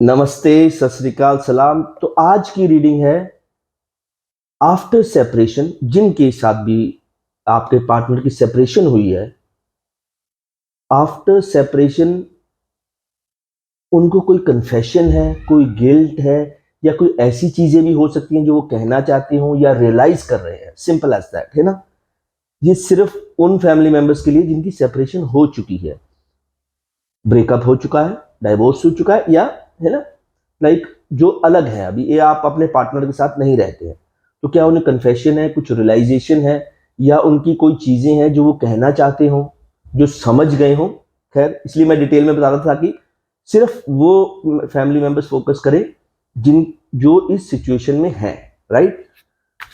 नमस्ते, सत श्री अकाल, सलाम। तो आज की रीडिंग है आफ्टर सेपरेशन। जिनके साथ भी आपके पार्टनर की सेपरेशन हुई है, आफ्टर सेपरेशन उनको कोई कन्फेशन है, कोई गिल्ट है, या कोई ऐसी चीजें भी हो सकती हैं जो वो कहना चाहते हो या रियलाइज कर रहे हैं। सिंपल एज दैट, है ना। ये सिर्फ उन फैमिली मेंबर्स के लिए जिनकी सेपरेशन हो चुकी है, ब्रेकअप हो चुका है, डाइवोर्स हो चुका है, या है ना, लाइक जो अलग है, अभी ये आप अपने पार्टनर के साथ नहीं रहते हैं, तो क्या उन्हें कन्फेशन है, कुछ रियलाइजेशन है, या उनकी कोई चीजें हैं जो वो कहना चाहते हो, जो समझ गए हो। खैर, इसलिए मैं डिटेल में बता रहा था कि सिर्फ वो फैमिली मेंबर्स फोकस करें जिन जो इस सिचुएशन में है, राइट।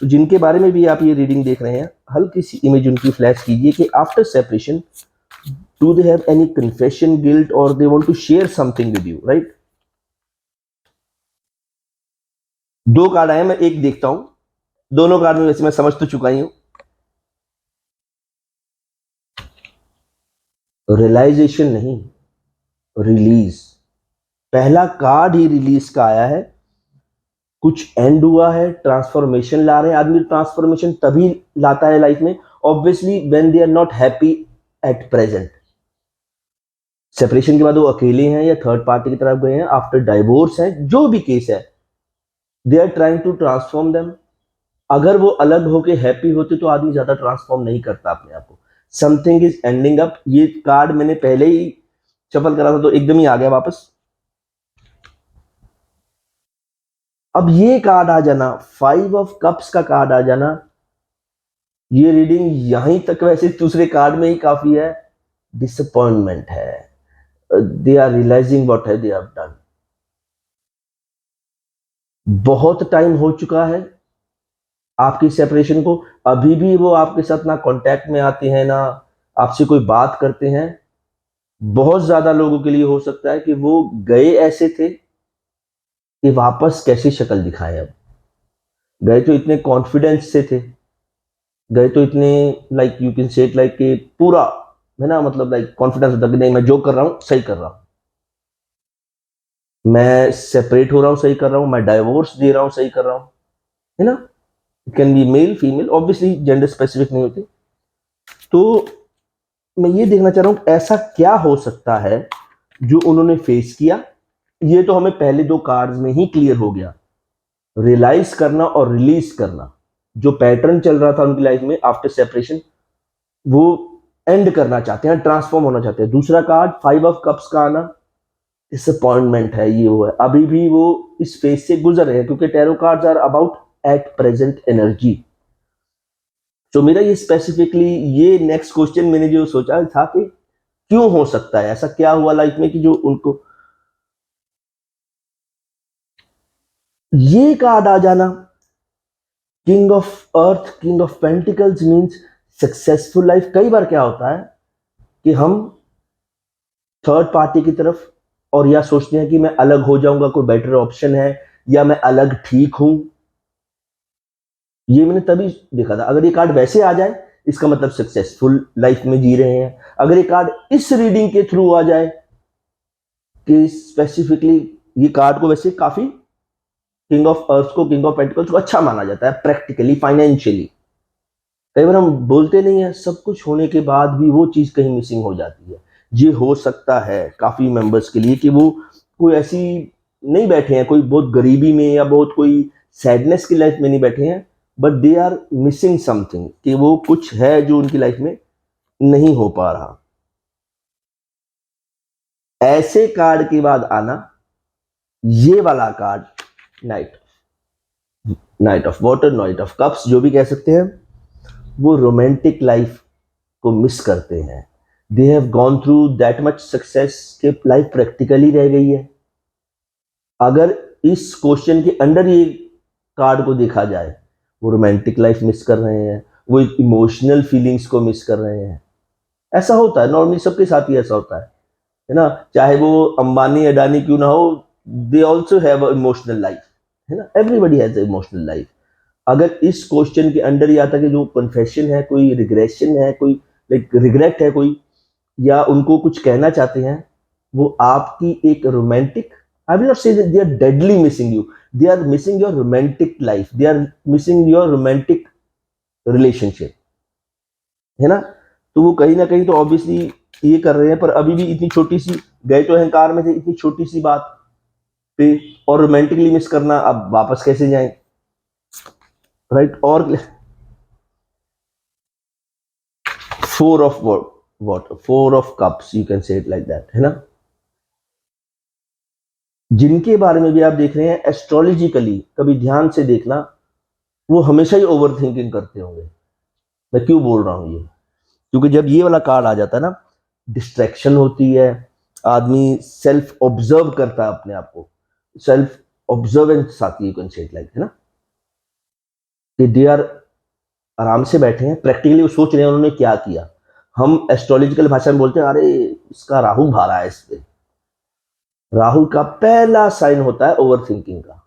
तो जिनके बारे में भी आप ये रीडिंग देख रहे हैं, हल्की सी इमेज उनकी फ्लैश कीजिए कि after separation do they have any confession, guilt, or they want to share something with you, right? दो कार्ड आए, मैं एक देखता हूं। दोनों कार्ड में वैसे मैं समझ तो चुका ही हूं। रियलाइजेशन नहीं, रिलीज। पहला कार्ड ही रिलीज का आया है। कुछ एंड हुआ है, ट्रांसफॉर्मेशन ला रहे हैं। आदमी ट्रांसफॉर्मेशन तभी लाता है लाइफ में, obviously when they are not happy at present. Separation के बाद वो अकेले हैं या थर्ड पार्टी की तरफ गए हैं, आफ्टर डाइवोर्स है, जो भी केस है, they are trying to transform them. अगर वो अलग होके हैप्पी होते तो आदमी ज्यादा ट्रांसफॉर्म नहीं करता अपने आप को। Something is ending up. ये कार्ड मैंने पहले ही शफल करा था तो एकदम ही आ गया वापस। अब ये कार्ड आ जाना, 5 ऑफ कप्स का कार्ड आ जाना, ये रीडिंग यहीं तक वैसे दूसरे कार्ड में ही काफी है। डिसअपॉइंटमेंट है, दे आर रियलाइजिंग व्हाट है दे हैव डन। बहुत टाइम हो चुका है आपकी सेपरेशन को, अभी भी वो आपके साथ ना कांटेक्ट में आते हैं, ना आपसे कोई बात करते हैं। बहुत ज्यादा लोगों के लिए हो सकता है कि वो गए ऐसे थे कि वापस कैसे शक्ल दिखाएं। अब गए तो इतने कॉन्फिडेंस से थे, गए तो इतने like you can say it like कि पूरा, है ना, मतलब लाइक कॉन्फिडेंस होता कि नहीं मैं जो कर रहा हूं सही कर रहा हूं, मैं सेपरेट हो रहा हूं सही कर रहा हूं, मैं डाइवोर्स दे रहा हूं सही कर रहा हूं, है ना। It can be male female, obviously gender specific नहीं होती। तो मैं ये देखना चाह रहा हूं ऐसा क्या हो सकता है जो उन्होंने फेस किया। ये तो हमें पहले दो कार्ड्स में ही क्लियर हो गया। रियलाइज करना और रिलीज करना, जो पैटर्न चल रहा था उनकी लाइफ में आफ्टर सेपरेशन, वो एंड करना चाहते हैं, ट्रांसफॉर्म होना चाहते हैं। दूसरा कार्ड 5 ऑफ कप्स का आना, डिसअपॉइंटमेंट है, ये वो है, अभी भी वो इस फेज से गुजर रहे हैं, क्योंकि tarot cards are about at present energy. तो मेरा ये स्पेसिफिकली ये नेक्स्ट क्वेश्चन मैंने जो सोचा था कि क्यों हो सकता है ऐसा, क्या हुआ लाइफ में कि जो उनको ये कार्ड आ जाना। King of earth, king of pentacles means successful life. कई बार क्या होता है कि हम थर्ड पार्टी की तरफ और या सोचते हैं कि मैं अलग हो जाऊंगा, कोई बेटर ऑप्शन है, या मैं अलग ठीक हूं। ये मैंने तभी देखा था। अगर ये कार्ड वैसे आ जाए इसका मतलब सक्सेसफुल लाइफ में जी रहे हैं। अगर ये कार्ड इस रीडिंग के थ्रू आ जाए कि स्पेसिफिकली, ये कार्ड को वैसे काफी, किंग ऑफ अर्थ को, किंग ऑफ पेंटिकल्स को अच्छा माना जाता है प्रैक्टिकली, फाइनेंशियली। कई बार हम बोलते नहीं है, सब कुछ होने के बाद भी वो चीज कहीं मिसिंग हो जाती है। ये हो सकता है काफी मेंबर्स के लिए कि वो कोई ऐसी नहीं बैठे हैं, कोई बहुत गरीबी में या बहुत कोई सैडनेस की लाइफ में नहीं बैठे हैं, but they are missing something, कि वो कुछ है जो उनकी लाइफ में नहीं हो पा रहा। ऐसे कार्ड के बाद आना ये वाला card, night, night of water, night of cups, जो भी कह सकते हैं। वो रोमांटिक लाइफ को मिस करते हैं। They have gone through that much success कि लाइफ प्रैक्टिकली रह गई है। अगर इस क्वेश्चन के अंडर ये कार्ड को देखा जाए, वो रोमांटिक लाइफ मिस कर रहे हैं, वो इमोशनल फीलिंग्स को मिस कर रहे हैं। ऐसा होता है, नॉर्मली सबके साथ ही ऐसा होता है ना। चाहे वो अंबानी अडानी क्यों ना हो, they also have emotional life, है ना। Everybody has emotional life. अगर इस क्वेश्चन के अंडर ही आता कि जो कन्फेशन है, कोई रिग्रेशन है, कोई लाइक रिग्रेट है कोई, या उनको कुछ कहना चाहते हैं, वो आपकी एक romantic I will not say that they are deadly missing you. They are missing your romantic life. They are missing your romantic relationship, है ना? तो वो कहीं ना कहीं तो ऑब्वियसली ये कर रहे हैं, पर अभी भी इतनी छोटी सी, गए तो अहंकार में थे, इतनी छोटी सी बात पे और रोमांटिकली मिस करना, अब वापस कैसे जाएं, राइट? और four of what, four of cups, you can say it like that, है ना? जिनके बारे में भी आप देख रहे हैं एस्ट्रोलॉजिकली, कभी ध्यान से देखना, वो हमेशा ही ओवर थिंकिंग करते होंगे। मैं क्यों बोल रहा हूं ये? क्योंकि जब ये वाला कार्ड आ जाता है ना, डिस्ट्रैक्शन होती है, आदमी सेल्फ ऑब्जर्व करता है अपने आप को, सेल्फ ऑब्जर्वेंस आती है, you can say it like, है ना? कि दे आर आराम से बैठे हैं, प्रैक्टिकली वो सोच रहे हैं उन्होंने क्या किया। हम एस्ट्रोलॉजिकल भाषा में बोलते हैं अरे इसका राहु भारा है इस पे। राहु का पहला साइन होता है ओवर थिंकिंग का।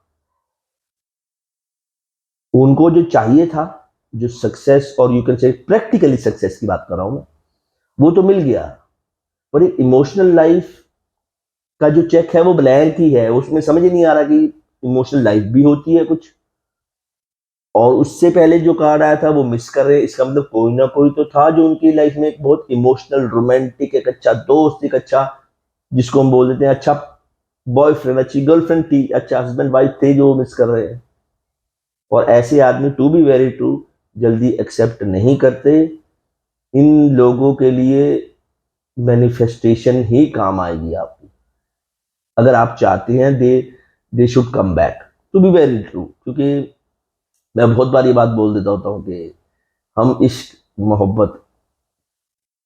उनको जो चाहिए था, जो सक्सेस, और यू कैन से प्रैक्टिकली सक्सेस की बात कर रहा हूं मैं, वो तो मिल गया, पर एक इमोशनल लाइफ का जो चेक है वो ब्लैंक ही है। उसमें समझ ही नहीं आ रहा कि इमोशनल लाइफ भी होती है कुछ, और उससे पहले जो कार्ड आया था वो मिस कर रहे हैं। इसका मतलब कोई ना कोई तो था जो उनकी लाइफ में एक बहुत इमोशनल, रोमांटिक, एक अच्छा दोस्त, एक अच्छा, जिसको हम बोल देते हैं अच्छा बॉयफ्रेंड, अच्छी गर्लफ्रेंड थी, अच्छा हस्बैंड वाइफ थे, जो मिस कर रहे हैं। और ऐसे आदमी, टू बी वेरी ट्रू, जल्दी एक्सेप्ट नहीं करते। इन लोगों के लिए मैनिफेस्टेशन ही काम आएगी आपकी, अगर आप चाहते हैं they should come back, to be very true. क्योंकि मैं बहुत बार ये बात बोल देता होता हूँ कि हम इश्क, मोहब्बत,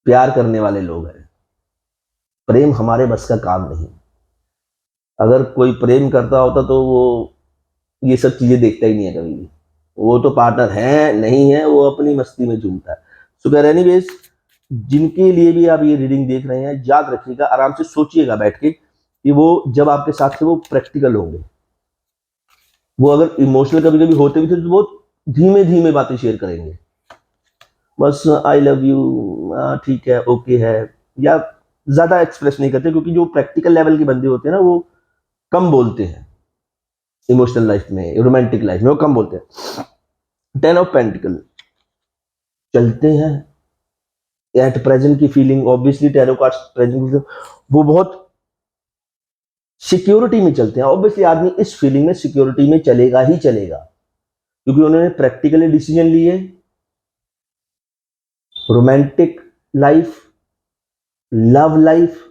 प्यार करने वाले लोग हैं, प्रेम हमारे बस का काम नहीं। अगर कोई प्रेम करता होता तो वो ये सब चीजें देखता ही नहीं है कभी भी। वो तो पार्टनर है नहीं है, वो अपनी मस्ती में झूमता है। सो कह एनीवेज, जिनके लिए भी आप ये रीडिंग देख रहे हैं, याद रखिएगा, आराम से सोचिएगा बैठ के कि वो जब आपके साथ थे वो प्रैक्टिकल होंगे। वो अगर इमोशनल कभी कभी होते भी थे तो बहुत धीमे धीमे बातें शेयर करेंगे, बस आई लव यू, ठीक है, ओके है, या ज्यादा एक्सप्रेस नहीं करते। क्योंकि जो प्रैक्टिकल लेवल के बंदे होते हैं ना, वो कम बोलते हैं इमोशनल लाइफ में, रोमांटिक लाइफ में वो कम बोलते हैं। 10 ऑफ पेंटिकल चलते हैं एट प्रेजेंट की feeling, obviously tarot cards present, वो बहुत सिक्योरिटी में चलते हैं। ऑब्वियसली आदमी इस फीलिंग में सिक्योरिटी में चलेगा ही चलेगा, क्योंकि उन्होंने प्रैक्टिकली डिसीजन लिए। रोमांटिक लाइफ, लव लाइफ,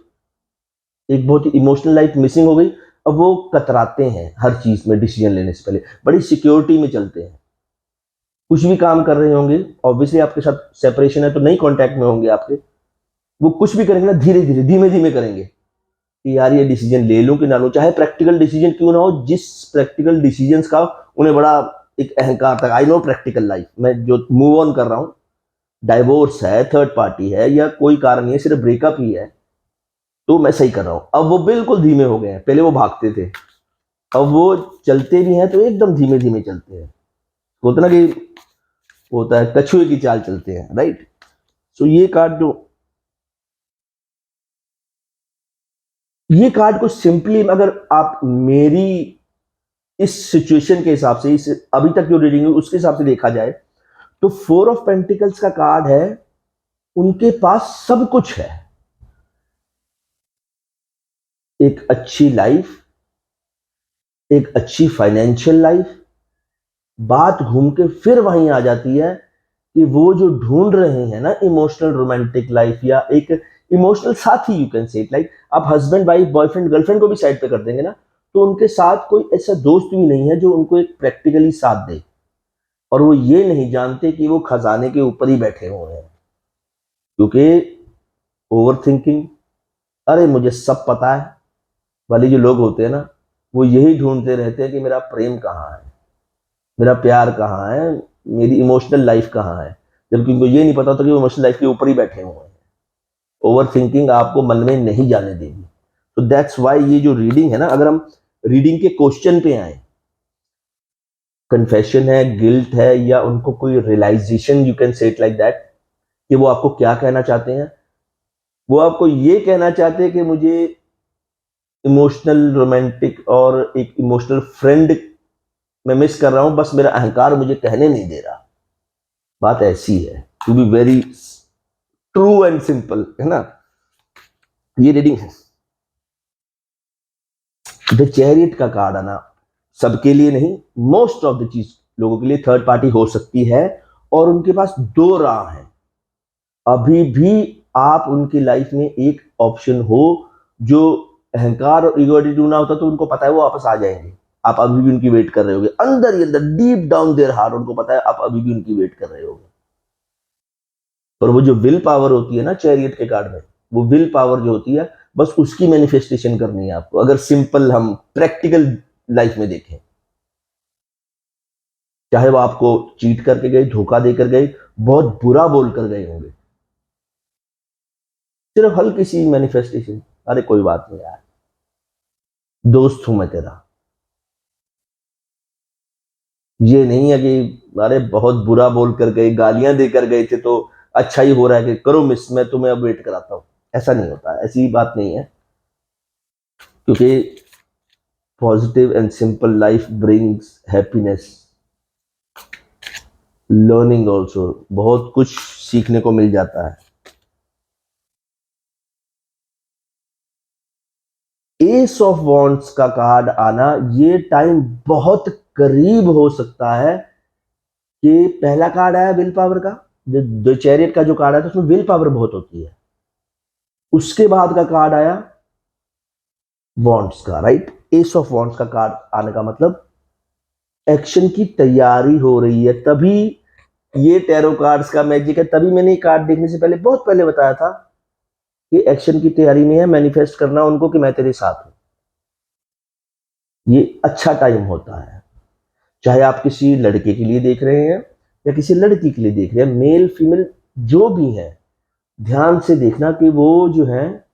एक बहुत ही इमोशनल लाइफ मिसिंग हो गई। अब वो कतराते हैं हर चीज में, डिसीजन लेने से पहले बड़ी सिक्योरिटी में चलते हैं। कुछ भी काम कर रहे होंगे, ऑब्वियसली आपके साथ सेपरेशन है तो नहीं कांटेक्ट में होंगे आपके, वो कुछ भी करेंगे ना धीरे धीरे, धीमे धीमे करेंगे कि यार ये डिसीजन ले लूं कि ना लूं, चाहे प्रैक्टिकल डिसीजन क्यों ना हो। जिस प्रैक्टिकल डिसीजंस का उन्हें बड़ा एक अहंकार था, आई नो प्रैक्टिकल लाइफ, मैं जो मूव ऑन कर रहा हूं, डाइवोर्स है, थर्ड पार्टी है, या कोई कारण नहीं है, सिर्फ ब्रेकअप ही है, तो मैं सही कर रहा हूं। अब वो बिल्कुल धीमे हो गए हैं, पहले वो भागते थे, अब वो चलते भी हैं तो एकदम धीमे धीमे चलते हैं। होता ना कि होता है कछुए की चाल चलते हैं, राइट? सो ये कार्ड को सिंपली अगर आप मेरी इस सिचुएशन के हिसाब से, इस अभी तक जो रीडिंग है उसके हिसाब से देखा जाए, तो 4 ऑफ पेंटिकल्स का कार्ड है, उनके पास सब कुछ है। एक अच्छी लाइफ, एक अच्छी फाइनेंशियल लाइफ। बात घूम के फिर वहीं आ जाती है कि वो जो ढूंढ रहे हैं ना इमोशनल रोमांटिक लाइफ, या एक इमोशनल साथी, you can say it like, आप हस्बैंड वाइफ, बॉयफ्रेंड गर्लफ्रेंड को भी साइड पे कर देंगे ना, तो उनके साथ कोई ऐसा दोस्त भी नहीं है जो उनको एक प्रैक्टिकली साथ दे, और वो ये नहीं जानते कि वो खजाने के ऊपर ही बैठे हुए हैं। क्योंकि ओवर थिंकिंग, अरे मुझे सब पता है वाले जो लोग होते हैं ना, वो यही ढूंढते रहते हैं कि मेरा प्रेम कहाँ है, मेरा प्यार कहाँ है, मेरी इमोशनल लाइफ कहाँ है, जबकि उनको ये नहीं पता होता कि वो इमोशनल लाइफ के ऊपर ही बैठे हुए हैं। ओवर थिंकिंग आपको मन में नहीं जाने देगी। तो दैट्स वाई ये जो रीडिंग है ना, अगर हम रीडिंग के क्वेश्चन पे आए, कन्फेशन है, गिल्ट है, या उनको कोई realization, you can say it like that, कि वो आपको क्या कहना चाहते हैं। वो आपको ये कहना चाहते हैं कि मुझे इमोशनल रोमांटिक और एक इमोशनल फ्रेंड मैं मिस कर रहा हूं, बस मेरा अहंकार मुझे कहने नहीं दे रहा। बात ऐसी है, to be very true and simple, है ना। ये रीडिंग है द चैरियट का कार्ड आना, सबके लिए नहीं, मोस्ट ऑफ द चीज लोगों के लिए थर्ड पार्टी हो सकती है, और उनके पास दो राह है। अभी भी आप उनकी लाइफ में एक ऑप्शन हो। जो अहंकार और ईगो एटीट्यूड ना होता तो उनको पता है वो वापस आ जाएंगे, आप अभी भी उनकी वेट कर रहे होगे, अंदर ही अंदर डीप डाउन देयर हार्ट उनको पता है आप अभी भी उनकी वेट कर रहे होगे। पर वो जो विल पावर होती है ना चैरियट के कार्ड में, वो विल पावर जो होती है बस उसकी मैनिफेस्टेशन करनी है आपको, अगर सिंपल हम प्रैक्टिकल लाइफ में देखें। चाहे वो आपको चीट करके गए, धोखा देकर गए, बहुत बुरा बोल कर गए होंगे, सिर्फ हल्की सी मैनिफेस्टेशन, अरे कोई बात नहीं यार, दोस्त हूं मैं तेरा। ये नहीं है कि अरे बहुत बुरा बोल कर गए, गालियां देकर गए थे तो अच्छा ही हो रहा है कि करो मिस, मैं तुम्हें अब वेट कराता हूं। ऐसा नहीं होता, ऐसी बात नहीं है, क्योंकि positive and simple life brings happiness, learning also, बहुत कुछ सीखने को मिल जाता है। एस ऑफ वॉन्ट्स का कार्ड आना, ये टाइम बहुत करीब हो सकता है कि पहला कार्ड आया विल पावर का, जो चैरियट का जो कार्ड आया था उसमें विल पावर बहुत होती है। उसके बाद का कार्ड आया वॉन्ट्स का, राइट। एस ऑफ वॉन्ट्स का कार्ड आने का मतलब एक्शन की तैयारी हो रही है। तभी ये टैरो कार्ड्स का मैजिक है, तभी मैंने ये कार्ड देखने से पहले बहुत पहले बताया था कि एक्शन की तैयारी में है, मैनिफेस्ट करना उनको कि मैं तेरे साथ हूं। ये अच्छा टाइम होता है, चाहे आप किसी लड़के के लिए देख रहे हैं या किसी लड़की के लिए देख रहे हैं, मेल फीमेल जो भी है, ध्यान से देखना कि वो जो है,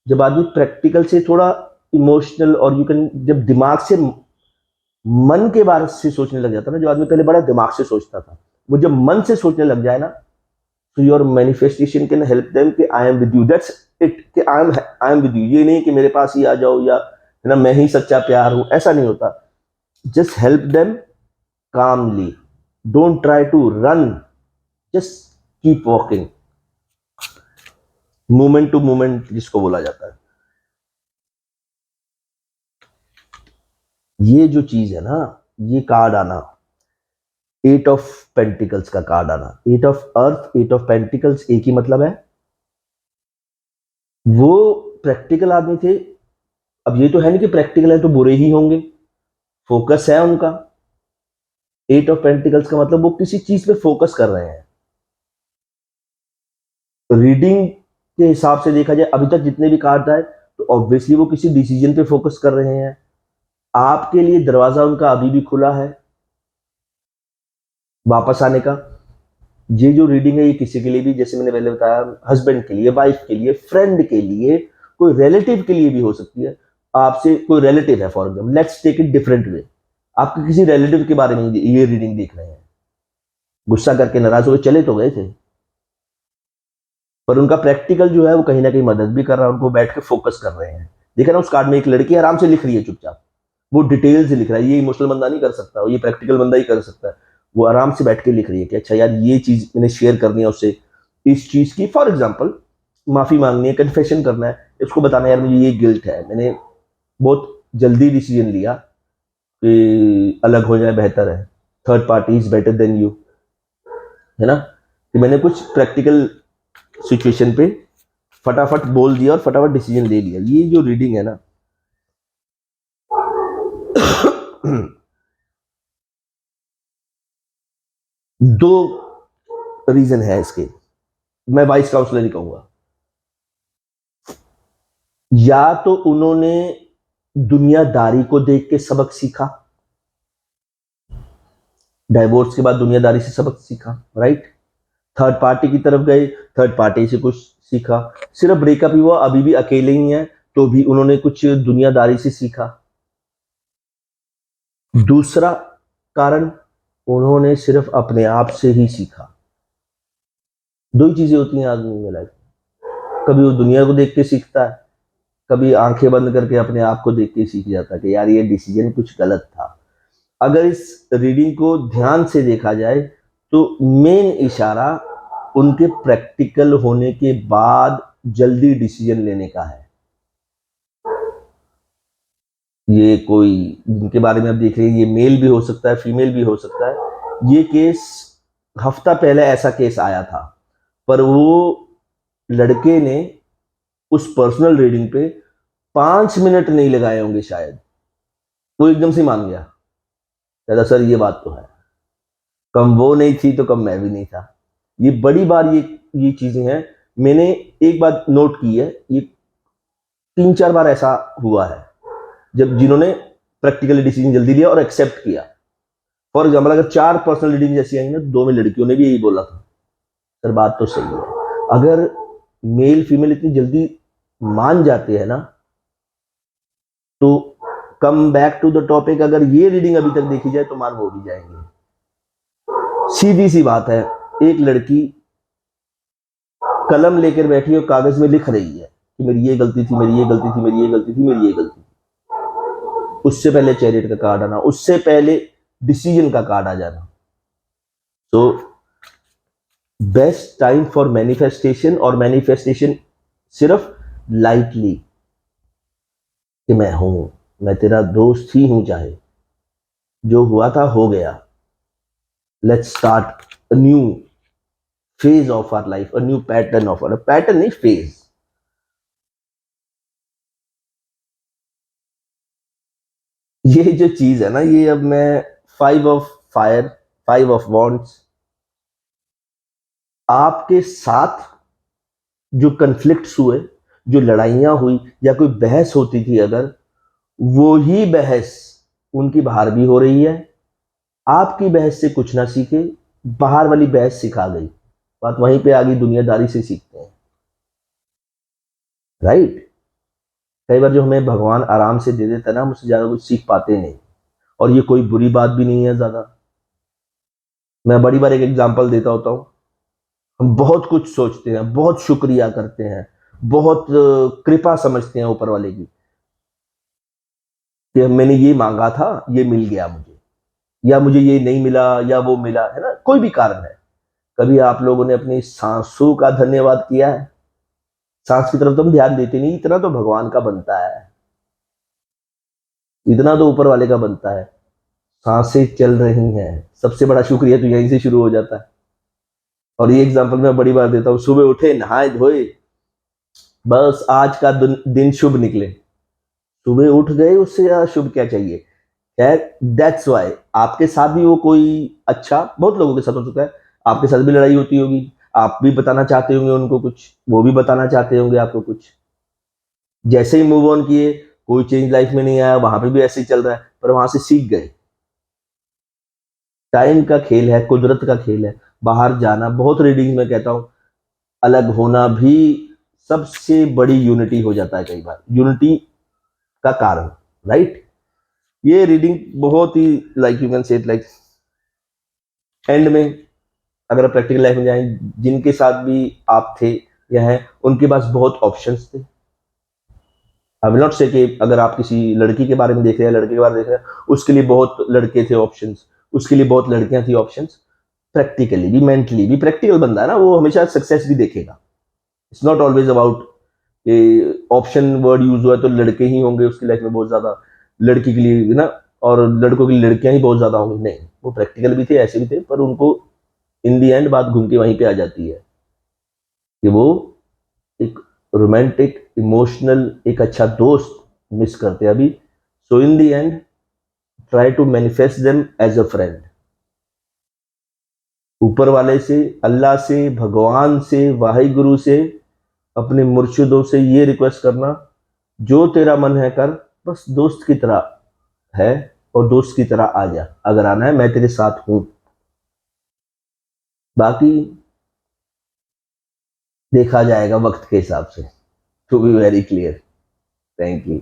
जब आदमी प्रैक्टिकल से थोड़ा इमोशनल और यू कैन, जब दिमाग से मन के बारे से सोचने लग जाता है ना, जो आदमी पहले बड़ा दिमाग से सोचता था, वो जब मन से सोचने लग जाए ना, तो your manifestation can help them कि I am with you, that's it, कि आई एम विद यू। ये नहीं कि मेरे पास ही आ जाओ या है ना मैं ही सच्चा प्यार हूं, ऐसा नहीं होता। Just help them calmly, don't try to run, just keep walking, moment to moment जिसको बोला जाता है। ये जो चीज है ना, ये कार्ड आना, एट ऑफ पेंटिकल्स का कार्ड आना, eight of earth, eight of pentacles, एक ही मतलब है। वो प्रैक्टिकल आदमी थे, अब ये तो है नहीं कि प्रैक्टिकल है तो बुरे ही होंगे, फोकस है उनका। एट ऑफ पेंटिकल्स का मतलब वो किसी चीज पे फोकस कर रहे हैं। रीडिंग के हिसाब से देखा जाए अभी तक जितने भी कार्ड आए, तो ऑब्वियसली वो किसी डिसीजन पे फोकस कर रहे हैं। आपके लिए दरवाजा उनका अभी भी खुला है वापस आने का। ये जो रीडिंग है ये किसी के लिए भी, जैसे मैंने पहले बताया, हस्बैंड के लिए, वाइफ के लिए, फ्रेंड के लिए, कोई रिलेटिव के लिए भी हो सकती है। आपसे कोई रिलेटिव है, for example, let's take it different way, आपके किसी रिलेटिव के बारे में ये रीडिंग देख रहे हैं, गुस्सा करके नाराज हो चले तो गए थे, पर उनका प्रैक्टिकल जो है वो कहीं ना कहीं मदद भी कर रहा है, उनको बैठ के फोकस कर रहे हैं। देखा ना उस कार्ड में एक लड़की आराम से लिख रही है चुपचाप, वो डिटेल से लिख रहा है, ये इमोशनल बंदा नहीं कर सकता, ये प्रैक्टिकल बंदा ही कर सकता है। वो आराम से बैठ के लिख रही है कि अच्छा यार ये चीज मैंने शेयर करनी है उससे, इस चीज की, फॉर एग्जाम्पल माफी मांगनी है, कन्फेशन करना है, इसको बताना है यार मुझे ये गिल्ट है, मैंने बहुत जल्दी डिसीजन लिया कि अलग हो जाए बेहतर है, third party is better than you, है ना, कि मैंने कुछ प्रैक्टिकल सिचुएशन पे फटाफट बोल दिया और फटाफट डिसीजन ले लिया। ये जो रीडिंग है ना दो रीजन है इसके, मैं वाइस काउंसलर ही कहूंगा। या तो उन्होंने दुनियादारी को देख के सबक सीखा, डाइवोर्स के बाद दुनियादारी से सबक सीखा, राइट। थर्ड पार्टी की तरफ गए, थर्ड पार्टी से कुछ सीखा, सिर्फ ब्रेकअप ही हुआ, अभी भी अकेले ही हैं, तो भी उन्होंने कुछ दुनियादारी से सीखा। दूसरा कारण, उन्होंने सिर्फ अपने आप से ही सीखा। दो ही चीजें होती हैं आदमी में लाइफ में, कभी वो दुनिया को देख के सीखता है, कभी आंखें बंद करके अपने आप को देख के सीख जाता कि यार ये डिसीजन कुछ गलत था। अगर इस रीडिंग को ध्यान से देखा जाए तो मेन इशारा उनके प्रैक्टिकल होने के बाद जल्दी डिसीजन लेने का है। ये कोई जिनके बारे में आप देख रहे हैं, ये मेल भी हो सकता है, फीमेल भी हो सकता है। ये केस हफ्ता पहले ऐसा केस आया था, पर वो लड़के ने उस पर्सनल रीडिंग पे 5 मिनट नहीं लगाए होंगे शायद, वो एकदम से मान गया, कहता सर ये बात तो है, कम वो नहीं थी तो कम मैं भी नहीं था। ये बड़ी बार ये चीजें हैं। मैंने एक बात नोट की है, ये 3-4 बार ऐसा हुआ है जब जिन्होंने प्रैक्टिकली डिसीजन जल्दी लिया और एक्सेप्ट किया। फॉर एग्जाम्पल अगर 4 पर्सनल रीडिंग जैसी आई ना, 2 में लड़कियों ने भी यही बोला था, सर बात तो सही है। अगर मेल फीमेल इतनी जल्दी मान जाते हैं ना, तो come back to the topic, अगर ये रीडिंग अभी तक देखी जाए तो मान वो भी जाएंगे। सीधी सी बात है, एक लड़की कलम लेकर बैठी और कागज में लिख रही है कि मेरी ये गलती थी, मेरी ये गलती थी, मेरी ये गलती थी, मेरी ये गलती थी। उससे पहले चैरिट का कार्ड आना, उससे पहले डिसीजन का कार्ड आ जाना। तो बेस्ट टाइम फॉर मैनिफेस्टेशन, और मैनिफेस्टेशन सिर्फ लाइटली कि मैं हूं, मैं तेरा दोस्त ही हूं, चाहे जो हुआ था हो गया, let's start a new phase of our life, a new pattern of our, pattern नहीं फेज। ये जो चीज है ना, ये अब मैं 5 ऑफ फायर, 5 ऑफ वॉन्ट्स, आपके साथ जो कन्फ्लिक्ट्स हुए, जो लड़ाइयां हुई या कोई बहस होती थी, अगर वो ही बहस उनकी बाहर भी हो रही है, आपकी बहस से कुछ ना सीखे, बाहर वाली बहस सिखा गई, बात वहीं पे आ गई, दुनियादारी से सीखते हैं, राइट। कई बार जो हमें भगवान आराम से दे देता है ना, हम उससे ज्यादा कुछ सीख पाते नहीं, और ये कोई बुरी बात भी नहीं है ज्यादा। मैं बड़ी बार एक एग्जांपल देता होता हूँ, हम बहुत कुछ सोचते हैं, बहुत शुक्रिया करते हैं, बहुत कृपा समझते हैं ऊपर वाले की, कि मैंने ये मांगा था, ये मिल गया मुझे, या मुझे ये नहीं मिला, या वो मिला, है ना, कोई भी कारण है। कभी आप लोगों ने अपनी सांसों का धन्यवाद किया है? सांस की तरफ तो हम ध्यान देते नहीं, इतना तो भगवान का बनता है, इतना तो ऊपर वाले का बनता है। सांसें चल रही हैं, सबसे बड़ा शुक्रिया तो यहीं से शुरू हो जाता है। और ये एग्जांपल मैं बड़ी बार देता हूँ, सुबह उठे, नहाए धोए, बस आज का दिन शुभ निकले, सुबह उठ गए, उससे ज्यादा शुभ क्या चाहिए। खैर, दैट्स वाई आपके साथ भी वो कोई, अच्छा बहुत लोगों के साथ हो चुका है, आपके साथ भी लड़ाई होती होगी, आप भी बताना चाहते होंगे उनको कुछ, वो भी बताना चाहते होंगे आपको कुछ। जैसे ही मूव ऑन किए, कोई चेंज लाइफ में नहीं आया, वहां पे भी ऐसे ही चल रहा है, पर वहां से सीख गए। टाइम का खेल है, कुदरत का खेल है, बाहर जाना, बहुत रीडिंग में कहता हूँ, अलग होना भी सबसे बड़ी यूनिटी हो जाता है, कई बार यूनिटी का कारण, राइट। ये रीडिंग बहुत ही, like you can say it, like end में अगर आप प्रैक्टिकल लाइफ में जाएं, जिनके साथ भी आप थे या हैं, उनके पास बहुत ऑप्शंस थे। आई विल नॉट से कि अगर आप किसी लड़की के बारे में देख रहे हैं, लड़के के बारे में देख रहे हैं, उसके लिए बहुत लड़के थे ऑप्शंस, उसके लिए बहुत लड़कियां थी ऑप्शंस। प्रैक्टिकली भी, मेंटली भी प्रैक्टिकल बंदा है ना, वो हमेशा सक्सेस भी देखेगा। It's not always about option word use हुआ है तो लड़के ही होंगे उसकी लाइफ में बहुत ज्यादा, लड़की के लिए ना, और लड़कों के लिए लड़कियां ही बहुत ज्यादा होंगी, नहीं, वो प्रैक्टिकल भी थे, ऐसे भी थे, पर उनको इन दी एंड बात घूम के वहीं पे आ जाती है कि वो एक रोमांटिक इमोशनल एक अच्छा दोस्त मिस करते हैं अभी। So in the end try to manifest them as a friend. ऊपर वाले से, अल्लाह से, भगवान से, वाहिगुरु से, अपने मुर्शिदों से ये रिक्वेस्ट करना, जो तेरा मन है कर, बस दोस्त की तरह है, और दोस्त की तरह आ जा, अगर आना है मैं तेरे साथ हूं, बाकी देखा जाएगा वक्त के हिसाब से। To be very clear. Thank you.